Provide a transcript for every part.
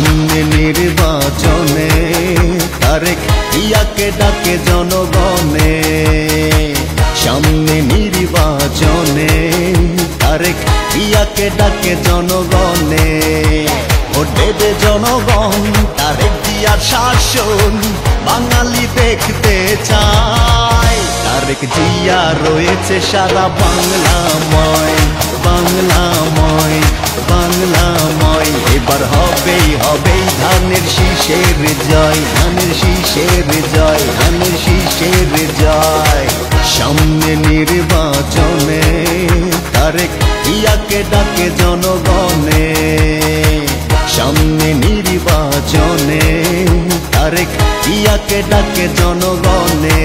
সামনে নির্বাচনে তারেক জিয়াকে ডাকে জনগণে। সামনে নির্বাচনে তারেক জিয়াকে ডাকে জনগণে। ভোট দেবে জনগণ, তারেক জিয়ার শাসন বাঙালি দেখতে চায়। তারেক জিয়া রয়েছে সারা বাংলাময়, বাংলাময়, বাংলাময়। এবার হবেই হবেই ধানের শীষের জয়, ধানের শীষের জয়, ধানের শীষের জয়। সামনে নির্বাচনে তারেক জিয়াকে ডাকে জনগণে। সামনে নির্বাচনে তারেক জিয়াকে ডাকে জনগণে।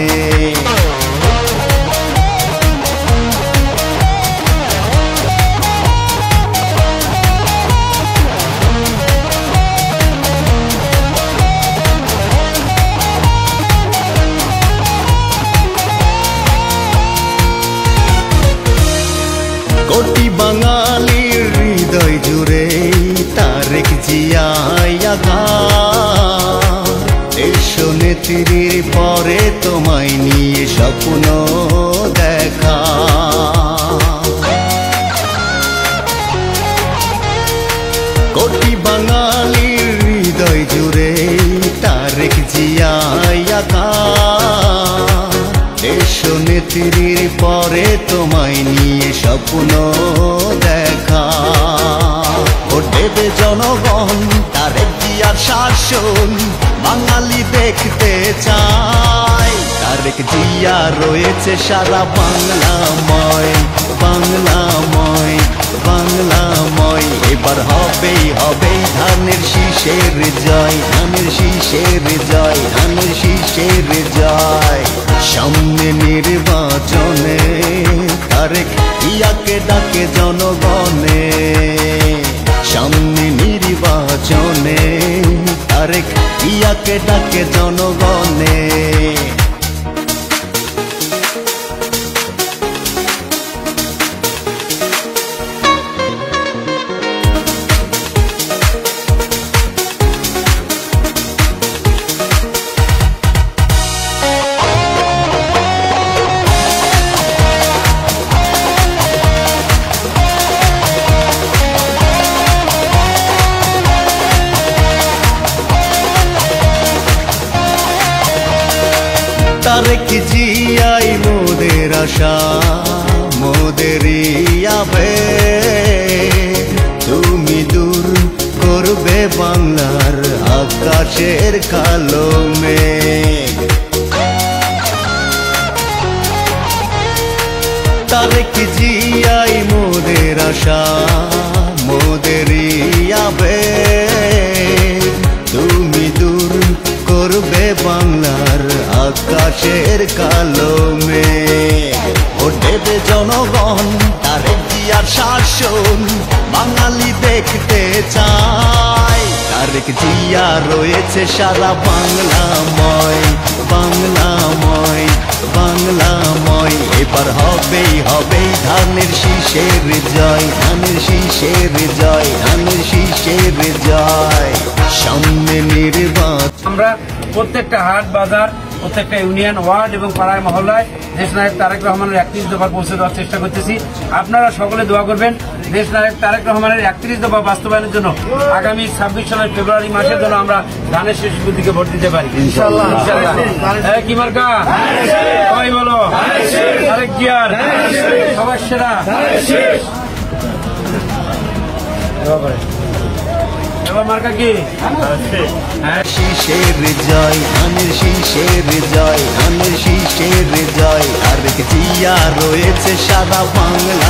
কোটি বাঙালির হৃদয় জুড়ে তারেক জিয়ার গান। দেশ নেত্রীর পরে তোমায় নিয়ে স্বপ্ন দেখা। কোটি বাঙালির হৃদয় জুড়ে তারেক জিয়ার গান। দেশ নেত্রীর পরে তোমায় নিয়ে স্বপ্ন দেখা। ভোট দেবে জনগণ, তারেক জিয়ার শাসন বাঙালি দেখতে চায়। তারেক জিয়া রয়েছে সারা বাংলাময়, বাংলাময়, বাংলাময়। এবার হবেই হবেই ধানের শীষের জয়, ধানের শীষের জয়, ধানের শীষের জয়। সামনে নির্বাচনে তারেক জিয়াকে ডাকে জনগণে। সামনে নির্বাচনে তারেক জিয়াকে ডাকে জনগণে। তারেক জিয়াই মোদের আশা, মোদেরই আবেগ। তুমি দূর করবে বাংলার আকাশের কালো মেঘ। তারেক জিয়াই মোদের আশা, মোদেরই আবেগ। তুমি দূর করবে বাংলার আকাশের কালো মেঘ। ভোট দেবে জনগণ, তারেক জিয়ার শাসন বাঙালি দেখতে চায়। তারেক জিয়া রয়েছে সারা বাংলাময়, বাংলাময়, বাংলাময়। এবার হবেই হবেই ধানের শীষের জয়, ধানের শীষের জয়, ধানের শীষের জয়। সামনে নির্বাচন আমরা প্রত্যেকটা হাট বাজার, প্রত্যেকটা ইউনিয়ন ওয়ার্ড এবং পাড়ায় মহল্লায় দেশনায়ক তারেক রহমানের 31 দফা পৌঁছে দেওয়ার চেষ্টা করতেছি। আপনারা সকলে দোয়া করবেন দেশনায়ক তারেক রহমানের 31 দফা বাস্তবায়নের জন্য। আগামী 26 সালের ফেব্রুয়ারি মাসের জন্য আমরা ধানের শেষ দিকে ভোট দিতে পারি ইনশাআল্লাহ। কি মার্কা সবাই বলো, তারেক জিয়ার সবার সেরা। মার্কা কি শীষের জয়, ধানের শীষের জয়, ধানের শীষের জয়। তারেক জিয়া রয়েছে সারা বাংলা।